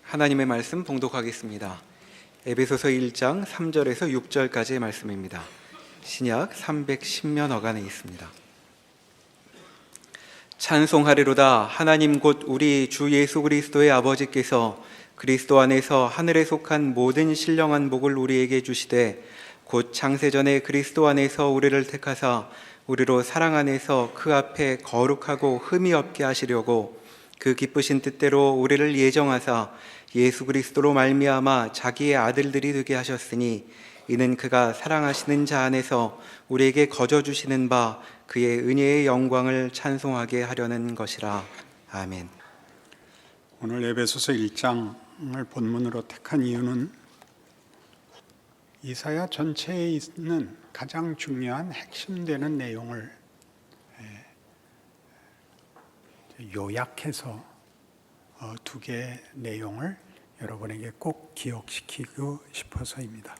하나님의 말씀 봉독하겠습니다. 에베소서 1장 3절에서 6절까지의 말씀입니다. 신약 310면 어간에 있습니다. 찬송하리로다. 하나님 곧 우리 주 예수 그리스도의 아버지께서 그리스도 안에서 하늘에 속한 모든 신령한 복을 우리에게 주시되 곧 창세전에 그리스도 안에서 우리를 택하사 우리로 사랑 안에서 그 앞에 거룩하고 흠이 없게 하시려고 그 기쁘신 뜻대로 우리를 예정하사 예수 그리스도로 말미암아 자기의 아들들이 되게 하셨으니 이는 그가 사랑하시는 자 안에서 우리에게 거저 주시는 바 그의 은혜의 영광을 찬송하게 하려는 것이라. 아멘. 오늘 에베소서 1장을 본문으로 택한 이유는 이사야 전체에 있는 가장 중요한 핵심되는 내용을 요약해서 두 개의 내용을 여러분에게 꼭 기억시키고 싶어서입니다.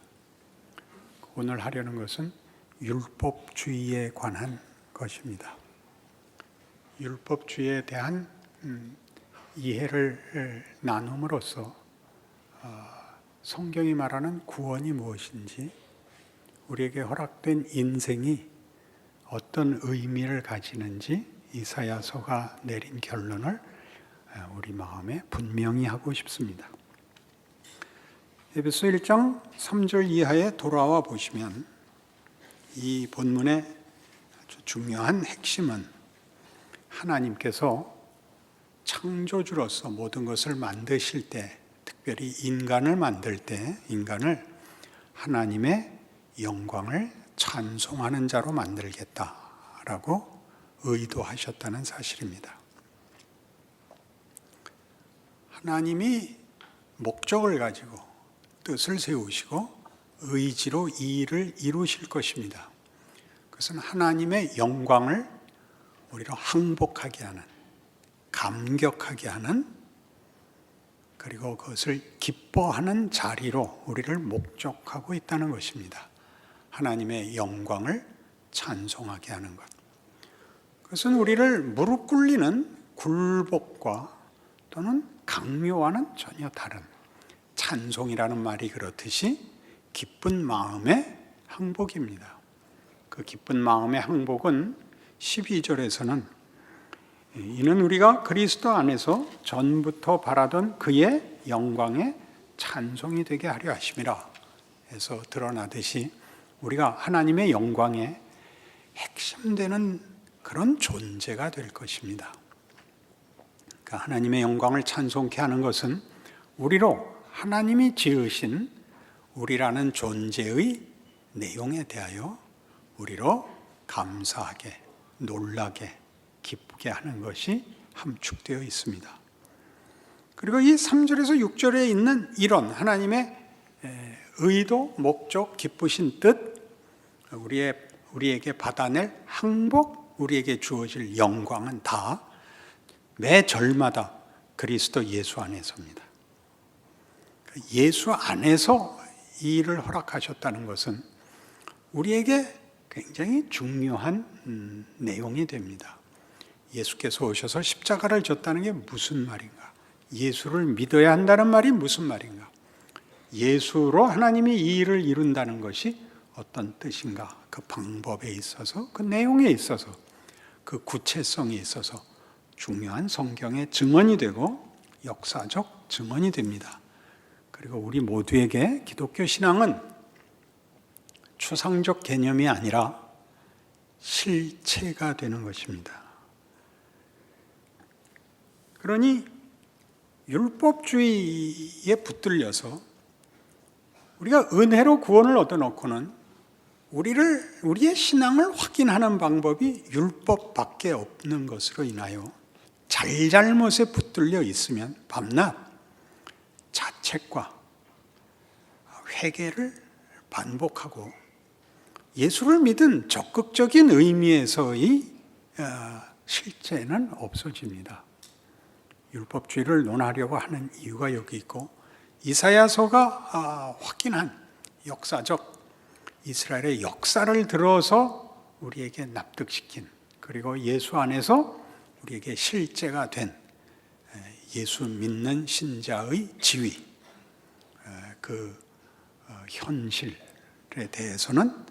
오늘 하려는 것은 율법주의에 관한 것입니다. 율법주의에 대한 이해를 나눔으로써 성경이 말하는 구원이 무엇인지, 우리에게 허락된 인생이 어떤 의미를 가지는지 이사야서가 내린 결론을 우리 마음에 분명히 하고 싶습니다. 에베소 1장 3절 이하에 돌아와 보시면 이 본문의 아주 중요한 핵심은 하나님께서 창조주로서 모든 것을 만드실 때, 특별히 인간을 만들 때 인간을 하나님의 영광을 찬송하는 자로 만들겠다라고 의도하셨다는 사실입니다. 하나님이 목적을 가지고 뜻을 세우시고 의지로 이 일을 이루실 것입니다. 그것은 하나님의 영광을 우리로 항복하게 하는, 감격하게 하는, 그리고 그것을 기뻐하는 자리로 우리를 목적하고 있다는 것입니다. 하나님의 영광을 찬송하게 하는 것. 그것은 우리를 무릎 꿇리는 굴복과 또는 강요와는 전혀 다른, 찬송이라는 말이 그렇듯이 기쁜 마음의 항복입니다. 그 기쁜 마음의 항복은 12절에서는 이는 우리가 그리스도 안에서 전부터 바라던 그의 영광의 찬송이 되게 하려 하심이라 해서 드러나듯이 우리가 하나님의 영광의 핵심되는 그런 존재가 될 것입니다. 그러니까 하나님의 영광을 찬송케 하는 것은 우리로 하나님이 지으신 우리라는 존재의 내용에 대하여 우리로 감사하게, 놀라게, 기쁘게 하는 것이 함축되어 있습니다. 그리고 이 3절에서 6절에 있는 이런 하나님의 의도, 목적, 기쁘신 뜻, 우리에게 받아낼 항복, 우리에게 주어질 영광은 다 매 절마다 그리스도 예수 안에서입니다. 예수 안에서 이 일을 허락하셨다는 것은 우리에게 굉장히 중요한 내용이 됩니다. 예수께서 오셔서 십자가를 졌다는 게 무슨 말인가? 예수를 믿어야 한다는 말이 무슨 말인가? 예수로 하나님이 이 일을 이룬다는 것이 어떤 뜻인가? 그 방법에 있어서, 그 내용에 있어서, 그 구체성에 있어서 중요한 성경의 증언이 되고 역사적 증언이 됩니다. 그리고 우리 모두에게 기독교 신앙은 추상적 개념이 아니라 실체가 되는 것입니다. 그러니 율법주의에 붙들려서 우리가 은혜로 구원을 얻어놓고는 우리의 신앙을 확인하는 방법이 율법밖에 없는 것으로 인하여 잘잘못에 붙들려 있으면 밤낮 자책과 회개를 반복하고 예수를 믿은 적극적인 의미에서의 실제는 없어집니다. 율법주의를 논하려고 하는 이유가 여기 있고, 이사야서가 확인한 역사적 이스라엘의 역사를 들어서 우리에게 납득시킨, 그리고 예수 안에서 우리에게 실제가 된 예수 믿는 신자의 지위, 현실에 대해서는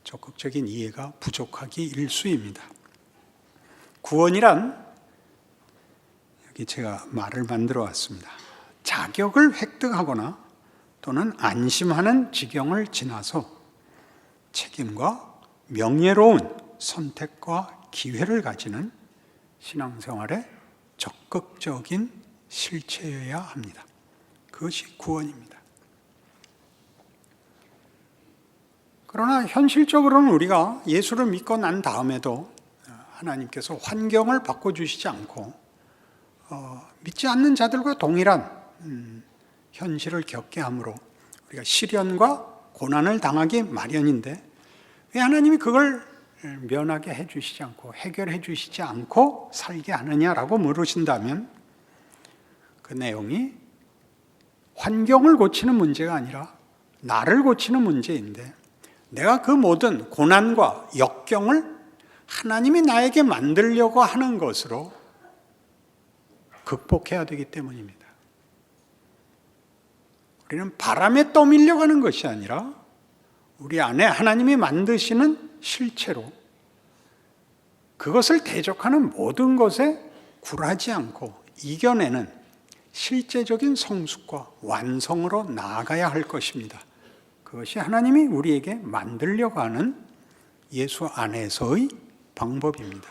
적극적인 이해가 부족하기 일쑤입니다. 구원이란, 여기 제가 말을 만들어 왔습니다. 자격을 획득하거나 또는 안심하는 지경을 지나서 책임과 명예로운 선택과 기회를 가지는 신앙생활의 적극적인 실체여야 합니다. 그것이 구원입니다. 그러나 현실적으로는 우리가 예수를 믿고 난 다음에도 하나님께서 환경을 바꿔주시지 않고 믿지 않는 자들과 동일한 현실을 겪게 하므로 우리가 시련과 고난을 당하기 마련인데, 왜 하나님이 그걸 면하게 해주시지 않고 해결해 주시지 않고 살게 하느냐라고 물으신다면, 그 내용이 환경을 고치는 문제가 아니라 나를 고치는 문제인데, 내가 그 모든 고난과 역경을 하나님이 나에게 만들려고 하는 것으로 극복해야 되기 때문입니다. 우리는 바람에 떠밀려가는 것이 아니라 우리 안에 하나님이 만드시는 실체로 그것을 대적하는 모든 것에 굴하지 않고 이겨내는 실제적인 성숙과 완성으로 나아가야 할 것입니다. 그것이 하나님이 우리에게 만들려고 하는 예수 안에서의 방법입니다.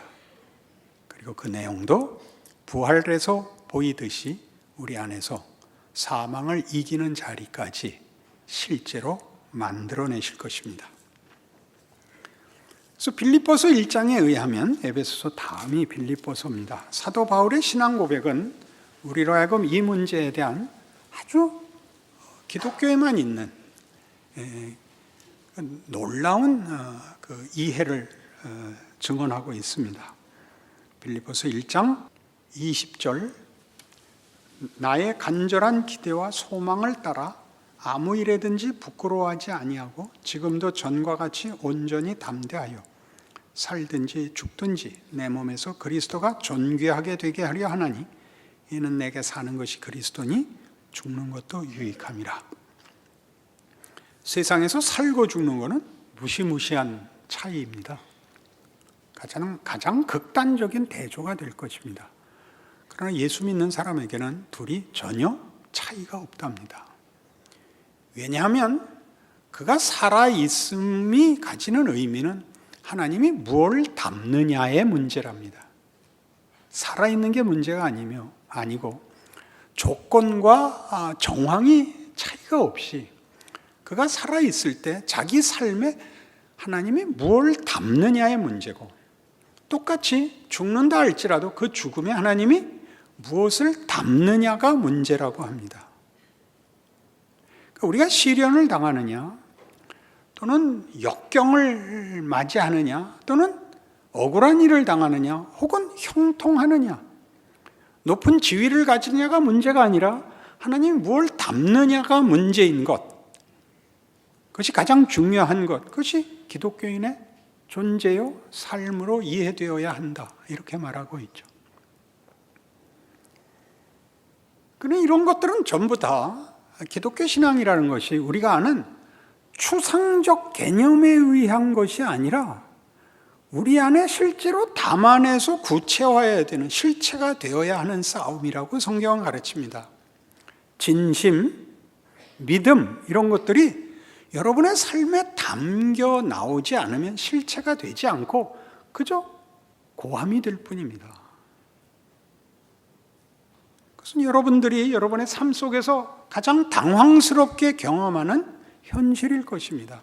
그리고 그 내용도 부활에서 보이듯이 우리 안에서 사망을 이기는 자리까지 실제로 만들어내실 것입니다. 그래서 빌립보서 1장에 의하면 에베소서 다음이 빌립보서입니다. 사도 바울의 신앙 고백은 우리로 하여금 이 문제에 대한 아주 기독교에만 있는 놀라운 그 이해를 증언하고 있습니다. 빌립보서 1장 20절, 나의 간절한 기대와 소망을 따라 아무 일에든지 부끄러워하지 아니하고 지금도 전과 같이 온전히 담대하여 살든지 죽든지 내 몸에서 그리스도가 존귀하게 되게 하려 하나니 이는 내게 사는 것이 그리스도니 죽는 것도 유익함이라. 세상에서 살고 죽는 것은 무시무시한 차이입니다. 가장 극단적인 대조가 될 것입니다. 그러나 예수 믿는 사람에게는 둘이 전혀 차이가 없답니다. 왜냐하면 그가 살아있음이 가지는 의미는 하나님이 무엇을 담느냐의 문제랍니다. 살아있는 게 문제가 아니고 조건과 정황이 차이가 없이 그가 살아있을 때 자기 삶에 하나님이 무엇을 담느냐의 문제고, 똑같이 죽는다 할지라도 그 죽음에 하나님이 무엇을 담느냐가 문제라고 합니다. 우리가 시련을 당하느냐, 또는 역경을 맞이하느냐, 또는 억울한 일을 당하느냐, 혹은 형통하느냐, 높은 지위를 가지느냐가 문제가 아니라 하나님이 무엇을 담느냐가 문제인 것, 그것이 가장 중요한 것, 그것이 기독교인의 존재요 삶으로 이해되어야 한다, 이렇게 말하고 있죠. 그런데 이런 것들은 전부 다 기독교 신앙이라는 것이 우리가 아는 추상적 개념에 의한 것이 아니라 우리 안에 실제로 담아내서 구체화해야 되는, 실체가 되어야 하는 싸움이라고 성경은 가르칩니다. 진심, 믿음, 이런 것들이 여러분의 삶에 담겨 나오지 않으면 실체가 되지 않고 그저 고함이 될 뿐입니다. 그것은 여러분들이 여러분의 삶 속에서 가장 당황스럽게 경험하는 현실일 것입니다.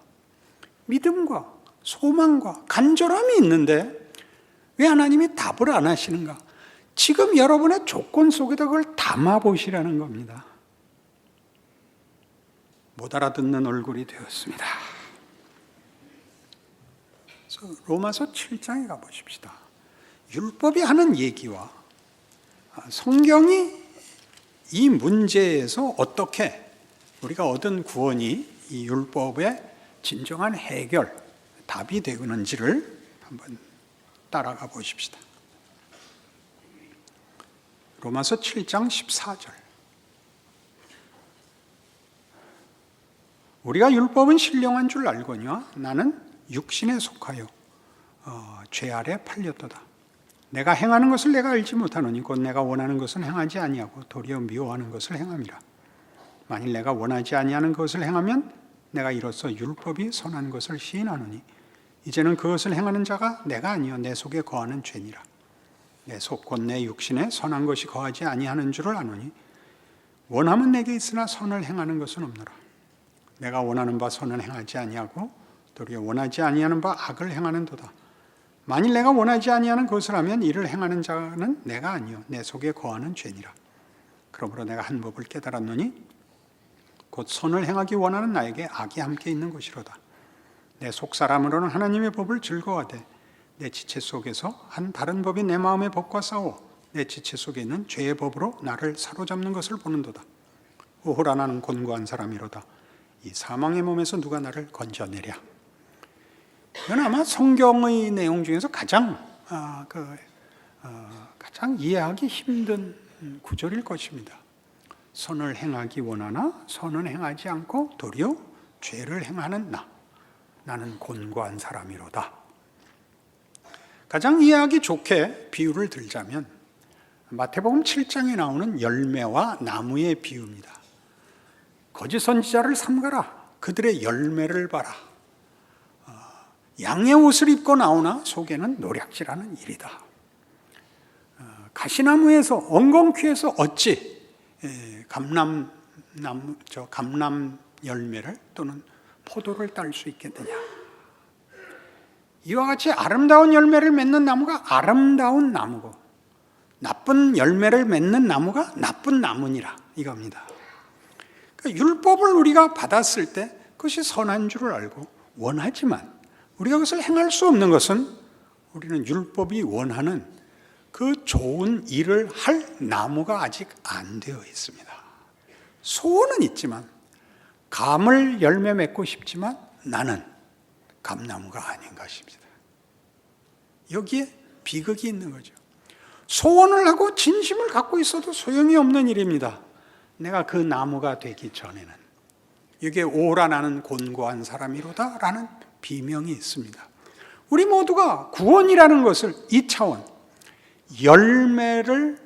믿음과 소망과 간절함이 있는데 왜 하나님이 답을 안 하시는가? 지금 여러분의 조건 속에다 그걸 담아보시라는 겁니다. 못 알아듣는 얼굴이 되었습니다. 그래서 로마서 7장에 가보십시다. 율법이 하는 얘기와 성경이 이 문제에서 어떻게 우리가 얻은 구원이 이 율법의 진정한 해결, 답이 되는지를 한번 따라가 보십시다. 로마서 7장 14절. 우리가 율법은 신령한 줄 알거니와 나는 육신에 속하여 죄 아래 팔렸도다. 내가 행하는 것을 내가 알지 못하노니 곧 내가 원하는 것은 행하지 아니하고 도리어 미워하는 것을 행함이라. 만일 내가 원하지 아니하는 것을 행하면 내가 이로써 율법이 선한 것을 시인하노니 이제는 그것을 행하는 자가 내가 아니요 내 속에 거하는 죄니라. 내 속 곧 내 육신에 선한 것이 거하지 아니하는 줄을 아노니 원함은 내게 있으나 선을 행하는 것은 없노라. 내가 원하는 바 선은 행하지 아니하고 도리어 원하지 아니하는 바 악을 행하는도다. 만일 내가 원하지 아니하는 것을 하면 이를 행하는 자는 내가 아니요 내 속에 거하는 죄니라. 그러므로 내가 한 법을 깨달았노니 곧 선을 행하기 원하는 나에게 악이 함께 있는 것이로다. 내 속사람으로는 하나님의 법을 즐거워하되 내 지체 속에서 한 다른 법이 내 마음의 법과 싸워 내 지체 속에 있는 죄의 법으로 나를 사로잡는 것을 보는도다. 오호라 나는 곤고한 사람이로다. 이 사망의 몸에서 누가 나를 건져내랴. 이건 아마 성경의 내용 중에서 가장 이해하기 힘든 구절일 것입니다. 선을 행하기 원하나 선은 행하지 않고 도리어 죄를 행하는 나는 곤고한 사람이로다. 가장 이해하기 좋게 비유를 들자면 마태복음 7장에 나오는 열매와 나무의 비유입니다. 거짓 선지자를 삼가라. 그들의 열매를 봐라. 양의 옷을 입고 나오나 속에는 노략질하는 일이다. 가시나무에서 엉겅퀴에서 어찌 감람 열매를 또는 포도를 딸 수 있겠느냐. 이와 같이 아름다운 열매를 맺는 나무가 아름다운 나무고 나쁜 열매를 맺는 나무가 나쁜 나무니라 이겁니다. 그러니까 율법을 우리가 받았을 때 그것이 선한 줄을 알고 원하지만 우리가 그것을 행할 수 없는 것은 우리는 율법이 원하는 그 좋은 일을 할 나무가 아직 안 되어 있습니다. 소원은 있지만 감을 열매 맺고 싶지만 나는 감나무가 아닌 것입니다. 여기에 비극이 있는 거죠. 소원을 하고 진심을 갖고 있어도 소용이 없는 일입니다. 내가 그 나무가 되기 전에는. 여기에 오라 나는 곤고한 사람이로다 라는 비명이 있습니다. 우리 모두가 구원이라는 것을 2차원 열매를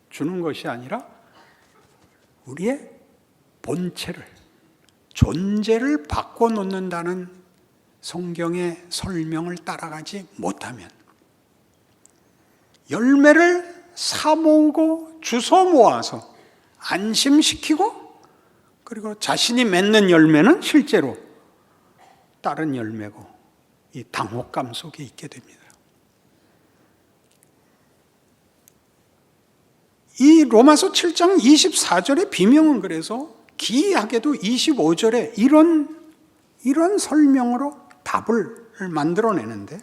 주는 것이 아니라 우리의 본체를 존재를 바꿔놓는다는 성경의 설명을 따라가지 못하면 열매를 사모으고 주워 모아서 안심시키고 그리고 자신이 맺는 열매는 실제로 다른 열매고 이 당혹감 속에 있게 됩니다. 이 로마서 7장 24절의 비명은 그래서 기이하게도 25절에 이런 설명으로 답을 만들어내는데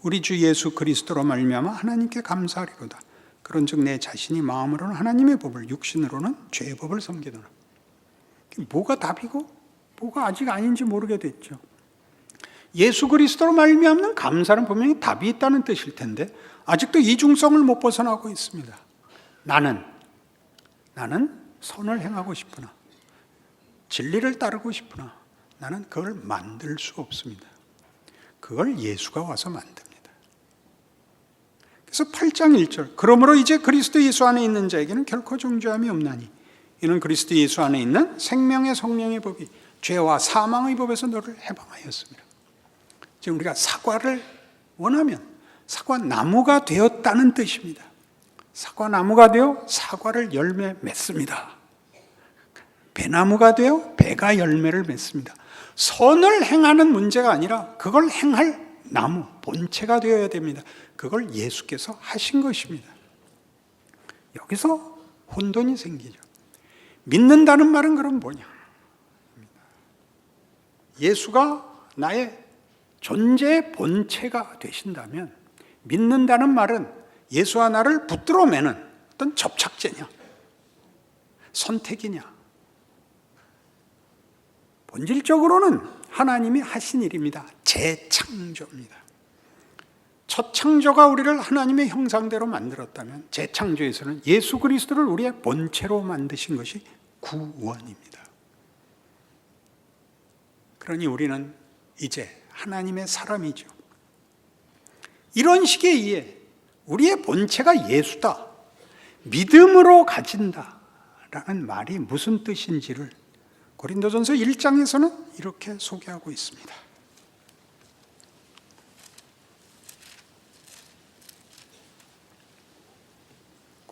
우리 주 예수 그리스도로 말미암아 하나님께 감사하리로다. 그런즉 내 자신이 마음으로는 하나님의 법을 육신으로는 죄의 법을 섬기노라. 뭐가 답이고 뭐가 아직 아닌지 모르게 됐죠. 예수 그리스도로 말미암는 감사는 분명히 답이 있다는 뜻일 텐데 아직도 이중성을 못 벗어나고 있습니다. 나는 선을 행하고 싶으나 진리를 따르고 싶으나 나는 그걸 만들 수 없습니다. 그걸 예수가 와서 만듭니다. 그래서 8장 1절 그러므로 이제 그리스도 예수 안에 있는 자에게는 결코 정죄함이 없나니 이는 그리스도 예수 안에 있는 생명의 성령의 법이 죄와 사망의 법에서 너를 해방하였습니다. 지금 우리가 사과를 원하면 사과나무가 되었다는 뜻입니다. 사과나무가 되어 사과를 열매 맺습니다. 배나무가 되어 배가 열매를 맺습니다. 선을 행하는 문제가 아니라 그걸 행할 나무, 본체가 되어야 됩니다. 그걸 예수께서 하신 것입니다. 여기서 혼돈이 생기죠. 믿는다는 말은 그럼 뭐냐? 예수가 나의 존재의 본체가 되신다면 믿는다는 말은 예수와 나를 붙들어 매는 어떤 접착제냐? 선택이냐? 본질적으로는 하나님이 하신 일입니다. 재창조입니다. 첫 창조가 우리를 하나님의 형상대로 만들었다면 재창조에서는 예수 그리스도를 우리의 본체로 만드신 것이 구원입니다. 그러니 우리는 이제 하나님의 사람이죠. 이런 식에 의해 우리의 본체가 예수다, 믿음으로 가진다 라는 말이 무슨 뜻인지를 고린도전서 1장에서는 이렇게 소개하고 있습니다.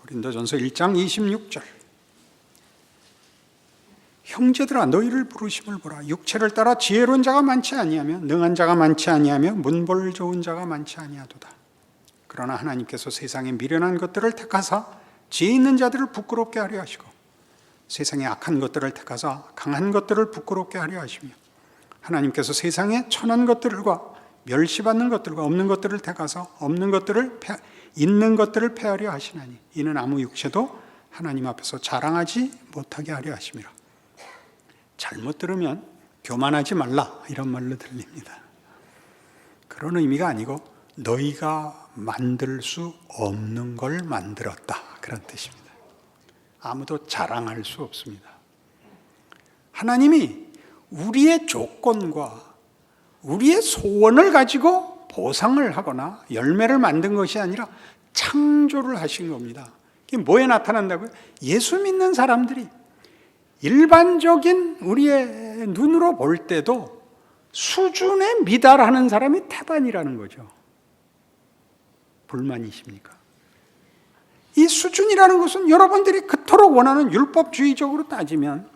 고린도전서 1장 26절. 형제들아 너희를 부르심을 보라. 육체를 따라 지혜로운 자가 많지 아니하며 능한 자가 많지 아니하며 문벌 좋은 자가 많지 아니하도다. 그러나 하나님께서 세상에 미련한 것들을 택하사 지혜 있는 자들을 부끄럽게 하려 하시고 세상에 악한 것들을 택하사 강한 것들을 부끄럽게 하려 하시며 하나님께서 세상에 천한 것들과 멸시받는 것들과 없는 것들을 택하사 없는 것들을 있는 것들을 패하려 하시나니 이는 아무 육체도 하나님 앞에서 자랑하지 못하게 하려 하심이라. 잘못 들으면 교만하지 말라 이런 말로 들립니다. 그런 의미가 아니고 너희가 만들 수 없는 걸 만들었다 그런 뜻입니다. 아무도 자랑할 수 없습니다. 하나님이 우리의 조건과 우리의 소원을 가지고 보상을 하거나 열매를 만든 것이 아니라 창조를 하신 겁니다. 이게 뭐에 나타난다고요? 예수 믿는 사람들이 일반적인 우리의 눈으로 볼 때도 수준에 미달하는 사람이 태반이라는 거죠. 불만이십니까? 이 수준이라는 것은 여러분들이 그토록 원하는 율법주의적으로 따지면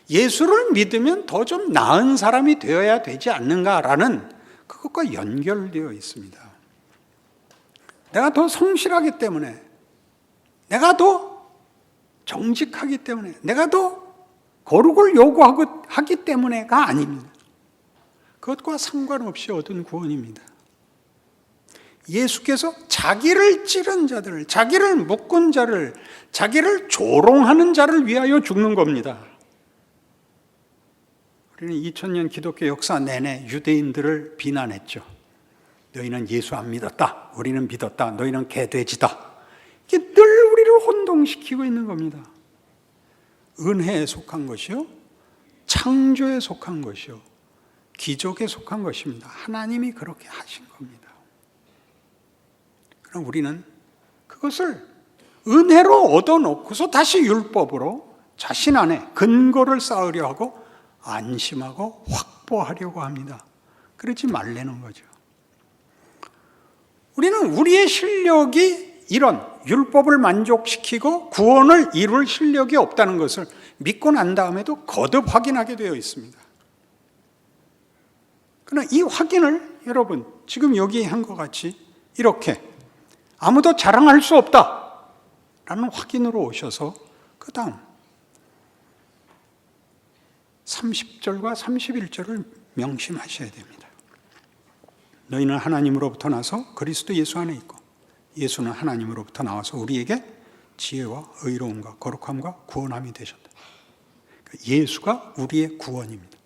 예수를 믿으면 더 좀 나은 사람이 되어야 되지 않는가라는 그것과 연결되어 있습니다. 내가 더 성실하기 때문에, 내가 더 정직하기 때문에, 내가 더 거룩을 요구하기 때문에가 아닙니다. 그것과 상관없이 얻은 구원입니다. 예수께서 자기를 찌른 자들, 자기를 묶은 자를, 자기를 조롱하는 자를 위하여 죽는 겁니다. 우리는 2000년 기독교 역사 내내 유대인들을 비난했죠. 너희는 예수 안 믿었다. 우리는 믿었다. 너희는 개돼지다. 이게 늘 우리를 혼동시키고 있는 겁니다. 은혜에 속한 것이요, 창조에 속한 것이요, 기적에 속한 것입니다. 하나님이 그렇게 하신 겁니다. 그럼 우리는 그것을 은혜로 얻어놓고서 다시 율법으로 자신 안에 근거를 쌓으려 하고 안심하고 확보하려고 합니다. 그러지 말라는 거죠. 우리는 우리의 실력이 이런 율법을 만족시키고 구원을 이룰 실력이 없다는 것을 믿고 난 다음에도 거듭 확인하게 되어 있습니다. 그러나 이 확인을 여러분 지금 여기 한 것 같이 이렇게 아무도 자랑할 수 없다라는 확인으로 오셔서 그 다음 30절과 31절을 명심하셔야 됩니다. 너희는 하나님으로부터 나서 그리스도 예수 안에 있고 예수는 하나님으로부터 나와서 우리에게 지혜와 의로움과 거룩함과 구원함이 되셨다. 예수가 우리의 구원입니다.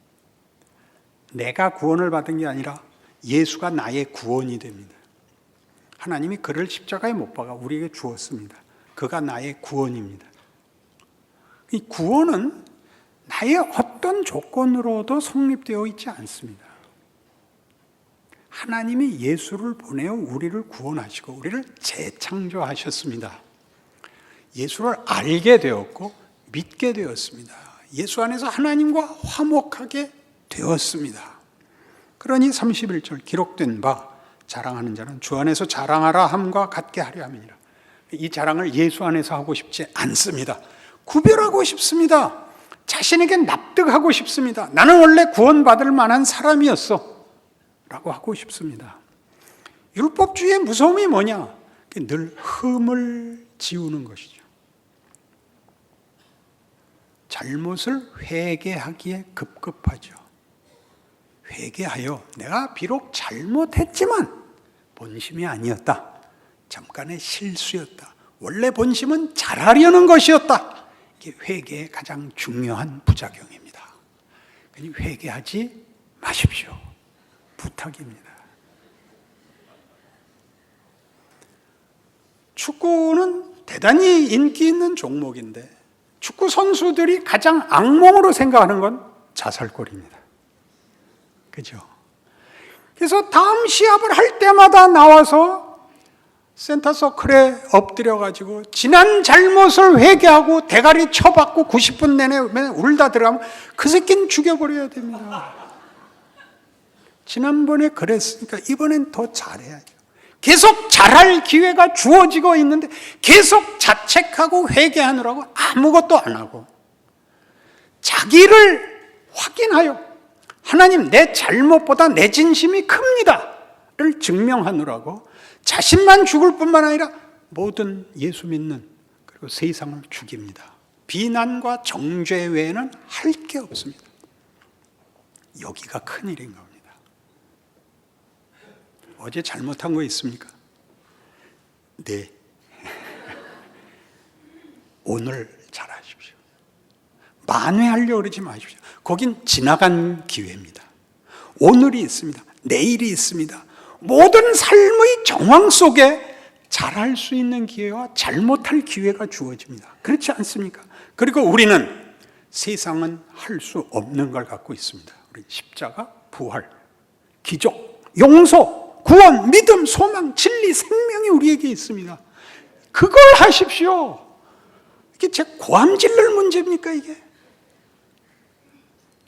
내가 구원을 받은 게 아니라 예수가 나의 구원이 됩니다. 하나님이 그를 십자가에 못 박아 우리에게 주었습니다. 그가 나의 구원입니다. 이 구원은 나의 어떤 조건으로도 성립되어 있지 않습니다. 하나님이 예수를 보내어 우리를 구원하시고 우리를 재창조하셨습니다. 예수를 알게 되었고 믿게 되었습니다. 예수 안에서 하나님과 화목하게 되었습니다. 그러니 31절 기록된 바 자랑하는 자는 주 안에서 자랑하라 함과 같게 하려 함이니라. 이 자랑을 예수 안에서 하고 싶지 않습니다. 구별하고 싶습니다. 자신에게 납득하고 싶습니다. 나는 원래 구원받을 만한 사람이었어 라고 하고 싶습니다. 율법주의의 무서움이 뭐냐? 늘 흠을 지우는 것이죠. 잘못을 회개하기에 급급하죠. 회개하여 내가 비록 잘못했지만 본심이 아니었다. 잠깐의 실수였다. 원래 본심은 잘하려는 것이었다. 이게 회개의 가장 중요한 부작용입니다. 그러니 회개하지 마십시오. 부탁입니다. 축구는 대단히 인기 있는 종목인데 축구 선수들이 가장 악몽으로 생각하는 건 자살골입니다. 그죠? 그래서 다음 시합을 할 때마다 나와서 센터서클에 엎드려가지고 지난 잘못을 회개하고 대가리 쳐박고 90분 내내 울다 들어가면 그 새끼는 죽여버려야 됩니다. 지난번에 그랬으니까 이번엔 더 잘해야죠. 계속 잘할 기회가 주어지고 있는데 계속 자책하고 회개하느라고 아무것도 안 하고 자기를 확인하여 하나님 내 잘못보다 내 진심이 큽니다를 증명하느라고 자신만 죽을 뿐만 아니라 모든 예수 믿는 그리고 세상을 죽입니다. 비난과 정죄 외에는 할 게 없습니다. 여기가 큰일인 겁니다. 어제 잘못한 거 있습니까? 네. 오늘 잘하십시오. 만회하려고 그러지 마십시오. 거긴 지나간 기회입니다. 오늘이 있습니다. 내일이 있습니다. 모든 삶의 정황 속에 잘할 수 있는 기회와 잘못할 기회가 주어집니다. 그렇지 않습니까? 그리고 우리는 세상은 할 수 없는 걸 갖고 있습니다. 우리 십자가, 부활, 기적, 용서, 구원, 믿음, 소망, 진리, 생명이 우리에게 있습니다. 그걸 하십시오. 이게 제 고함질를 문제입니까 이게?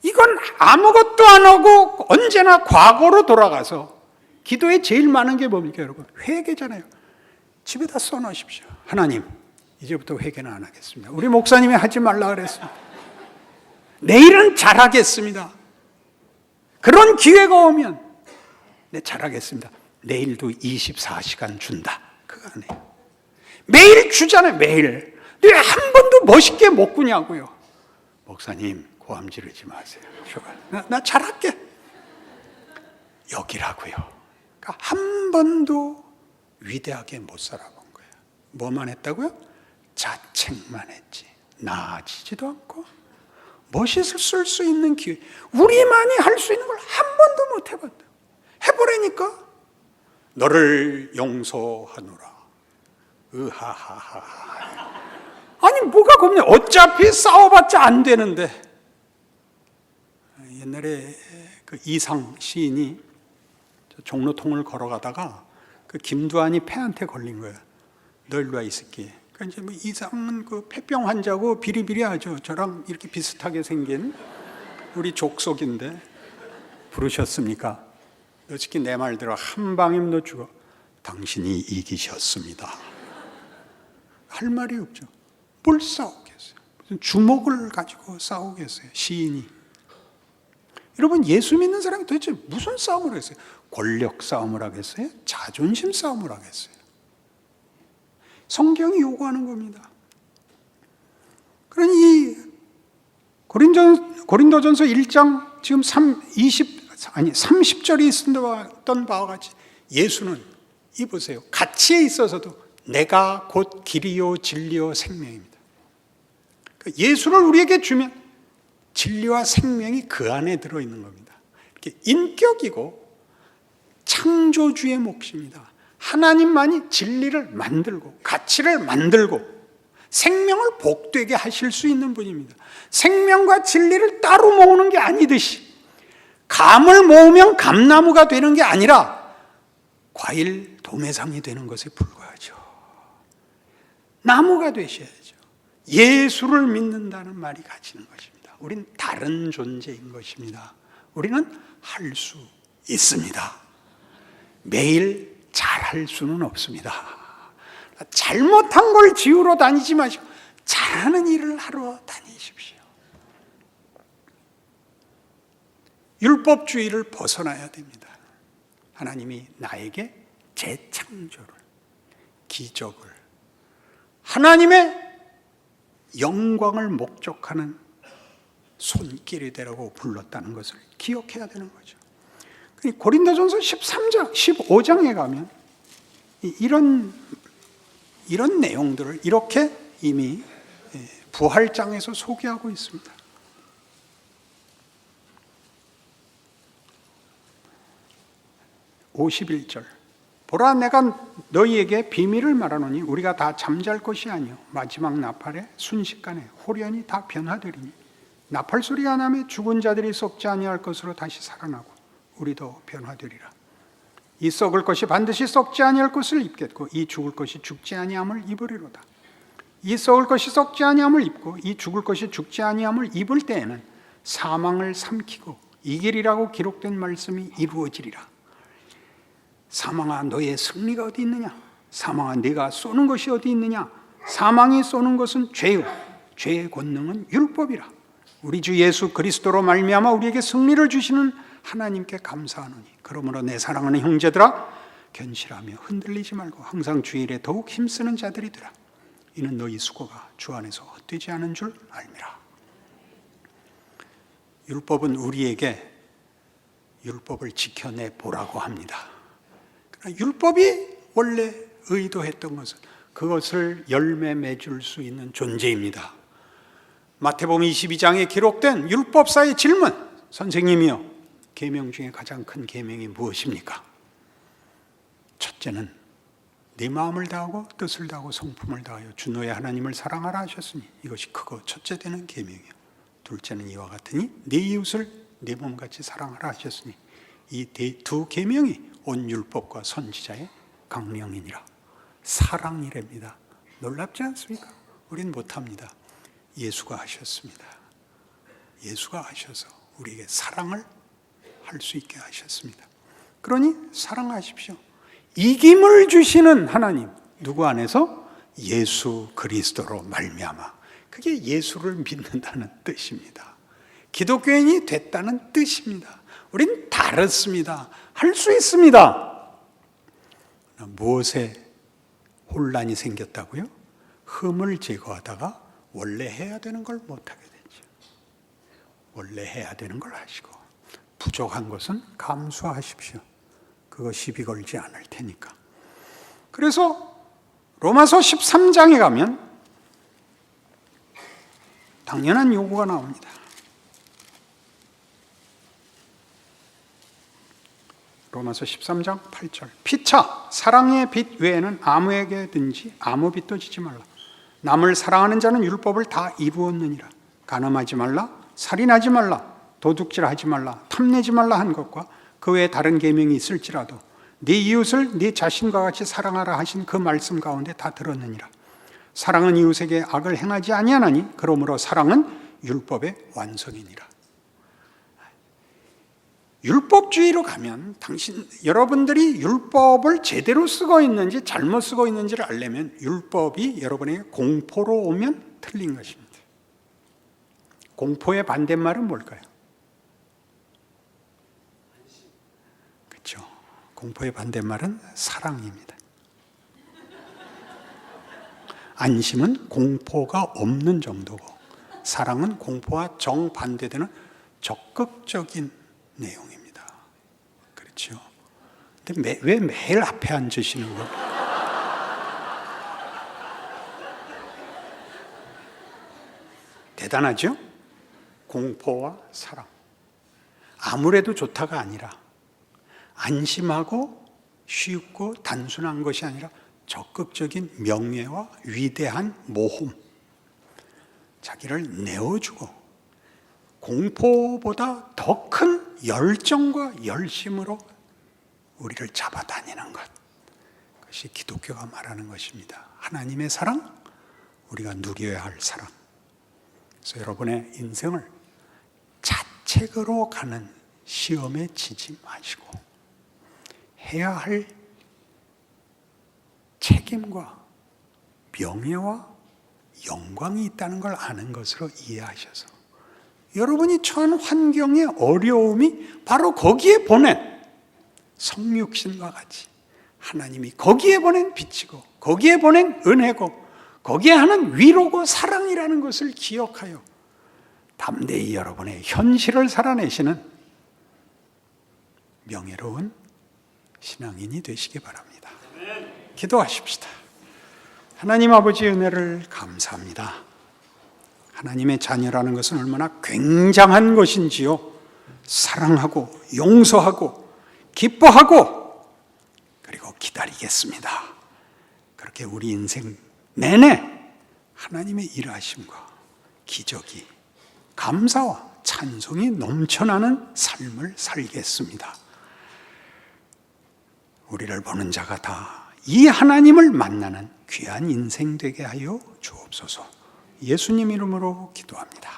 이건 아무것도 안 하고 언제나 과거로 돌아가서 기도에 제일 많은 게 뭡니까 여러분? 회개잖아요. 집에다 써놓으십시오. 하나님, 이제부터 회개는 안 하겠습니다. 우리 목사님이 하지 말라 그랬습니다. 내일은 잘하겠습니다. 그런 기회가 오면 네, 잘하겠습니다. 내일도 24시간 준다. 그거 안 해요. 매일 주잖아요. 매일. 왜 한 번도 멋있게 못 구냐고요. 목사님 고함 지르지 마세요. 나 잘할게. 여기라고요. 그러니까 한 번도 위대하게 못 살아본 거예요. 뭐만 했다고요? 자책만 했지. 나아지지도 않고 멋있을 수 있는 기회. 우리만이 할 수 있는 걸 한 번도 못 해봤다. 해보라니까. 너를 용서하노라. 으하하하. 아니 뭐가 겁냐. 어차피 싸워봤자 안 되는데. 옛날에 그 이상 시인이 종로통을 걸어가다가 그 김두한이 폐한테 걸린 거야. 너 일로 와 이 새끼. 그러니까 이제 뭐 이상은 그 폐병 환자고 비리비리하죠. 저랑 이렇게 비슷하게 생긴 우리 족속인데 부르셨습니까? 너 새끼 내 말 들어. 한 방이면 너 죽어. 당신이 이기셨습니다. 할 말이 없죠. 뭘 싸우겠어요? 무슨 주먹을 가지고 싸우겠어요? 시인이. 여러분 예수 믿는 사람이 도대체 무슨 싸움을 하겠어요? 권력 싸움을 하겠어요? 자존심 싸움을 하겠어요? 성경이 요구하는 겁니다. 그러니 고린도전서 1장 지금 30절이 있었던 바와 같이 예수는 이 보세요. 가치에 있어서도 내가 곧 길이요 진리요 생명입니다. 예수를 우리에게 주면 진리와 생명이 그 안에 들어있는 겁니다. 이렇게 인격이고 창조주의 몫입니다. 하나님만이 진리를 만들고 가치를 만들고 생명을 복되게 하실 수 있는 분입니다. 생명과 진리를 따로 모으는 게 아니듯이 감을 모으면 감나무가 되는 게 아니라 과일 도매상이 되는 것에 불과하죠. 나무가 되셔야죠. 예수를 믿는다는 말이 가지는 것입니다. 우린 다른 존재인 것입니다. 우리는 할 수 있습니다. 매일 잘할 수는 없습니다. 잘못한 걸 지우러 다니지 마시고 잘하는 일을 하러 다니십시오. 율법주의를 벗어나야 됩니다. 하나님이 나에게 재창조를, 기적을, 하나님의 영광을 목적하는 손길이 되라고 불렀다는 것을 기억해야 되는 거죠. 고린도전서 13장, 15장에 가면 이런 내용들을 이렇게 이미 부활장에서 소개하고 있습니다. 51절 보라, 내가 너희에게 비밀을 말하노니 우리가 다 잠잘 것이 아니요 마지막 나팔에 순식간에 홀연히 다 변화되리니 나팔 소리가 나며 죽은 자들이 썩지 아니할 것으로 다시 살아나고 우리도 변화되리라. 이 썩을 것이 반드시 썩지 아니할 것을 입겠고 이 죽을 것이 죽지 아니함을 입으리로다. 이 썩을 것이 썩지 아니함을 입고 이 죽을 것이 죽지 아니함을 입을 때에는 사망을 삼키고 이기리라고 기록된 말씀이 이루어지리라. 사망아, 너의 승리가 어디 있느냐? 사망아, 네가 쏘는 것이 어디 있느냐? 사망이 쏘는 것은 죄요, 죄의 권능은 율법이라. 우리 주 예수 그리스도로 말미암아 우리에게 승리를 주시는 하나님께 감사하노니 그러므로 내 사랑하는 형제들아, 견실하며 흔들리지 말고 항상 주의 일에 더욱 힘쓰는 자들이 되라. 이는 너희 수고가 주 안에서 헛되지 않은 줄 알미라. 율법은 우리에게 율법을 지켜내 보라고 합니다. 율법이 원래 의도했던 것은 그것을 열매 맺을 수 있는 존재입니다. 마태복음 22장에 기록된 율법사의 질문, 선생님이요, 계명 중에 가장 큰 계명이 무엇입니까? 첫째는 네 마음을 다하고 뜻을 다하고 성품을 다하여 주 너의 하나님을 사랑하라 하셨으니 이것이 크고 첫째 되는 계명이요. 둘째는 이와 같으니 네 이웃을 네 몸같이 사랑하라 하셨으니 이 두 계명이 온 율법과 선지자의 강령이니라. 사랑이랍니다. 놀랍지 않습니까? 우린 못합니다. 예수가 하셨습니다. 예수가 하셔서 우리에게 사랑을 할 수 있게 하셨습니다. 그러니 사랑하십시오. 이김을 주시는 하나님, 누구 안에서? 예수 그리스도로 말미암아. 그게 예수를 믿는다는 뜻입니다. 기독교인이 됐다는 뜻입니다. 우린 다르습니다. 할 수 있습니다. 무엇에 혼란이 생겼다고요? 흠을 제거하다가 원래 해야 되는 걸 못하게 되죠. 원래 해야 되는 걸 하시고 부족한 것은 감수하십시오. 그거 시비 걸지 않을 테니까. 그래서 로마서 13장에 가면 당연한 요구가 나옵니다. 로마서 13장 8절. 피차 사랑의 빛 외에는 아무에게든지 아무 빛도 지지 말라. 남을 사랑하는 자는 율법을 다 이루었느니라. 간음하지 말라, 살인하지 말라, 도둑질하지 말라, 탐내지 말라 한 것과 그 외에 다른 계명이 있을지라도 네 이웃을 네 자신과 같이 사랑하라 하신 그 말씀 가운데 다 들었느니라. 사랑은 이웃에게 악을 행하지 아니하나니 그러므로 사랑은 율법의 완성이니라. 율법주의로 가면 여러분들이 율법을 제대로 쓰고 있는지 잘못 쓰고 있는지를 알려면 율법이 여러분에게 공포로 오면 틀린 것입니다. 공포의 반대말은 뭘까요? 그렇죠. 공포의 반대말은 사랑입니다. 안심은 공포가 없는 정도고 사랑은 공포와 정반대되는 적극적인 내용입니다. 그렇죠? 근데 왜 매일 앞에 앉으시는 거예요? 대단하죠? 공포와 사랑. 아무래도 좋다가 아니라 안심하고 쉽고 단순한 것이 아니라 적극적인 명예와 위대한 모험. 자기를 내어주고 공포보다 더 큰 열정과 열심으로 우리를 잡아다니는 것. 그것이 기독교가 말하는 것입니다. 하나님의 사랑, 우리가 누려야 할 사랑. 그래서 여러분의 인생을 자책으로 가는 시험에 지지 마시고 해야 할 책임과 명예와 영광이 있다는 걸 아는 것으로 이해하셔서 여러분이 처한 환경의 어려움이 바로 거기에 보낸 성육신과 같이 하나님이 거기에 보낸 빛이고 거기에 보낸 은혜고 거기에 하는 위로고 사랑이라는 것을 기억하여 담대히 여러분의 현실을 살아내시는 명예로운 신앙인이 되시기 바랍니다. 기도하십시다. 하나님 아버지 은혜를 감사합니다. 하나님의 자녀라는 것은 얼마나 굉장한 것인지요. 사랑하고 용서하고 기뻐하고 그리고 기다리겠습니다. 그렇게 우리 인생 내내 하나님의 일하심과 기적이, 감사와 찬송이 넘쳐나는 삶을 살겠습니다. 우리를 보는 자가 다 이 하나님을 만나는 귀한 인생 되게 하여 주옵소서. 예수님 이름으로 기도합니다.